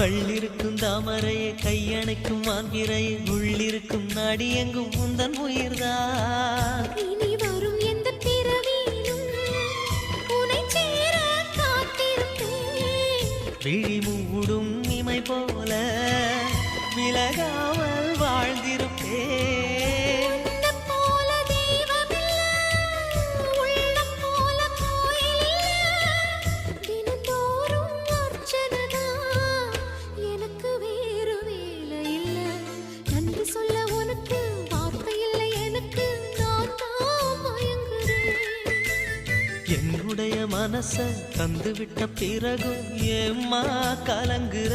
கள்ளிருக்கும் தாமரையை கையணைக்கும் மான்பிரையை உள்ளிருக்கும் நாடி எங்கும் முந்தன் உயிர்தான். இனி வரும் எந்த பிறவியிலும் உன்னை சேர காத்திருப்பேன். விழி மூடும் இமை போல விலகாமல் வாழ்ந்திருப்பேன். என்னுடைய மனச தந்துவிட்ட பிறகும் ஏம்மா கலங்குற?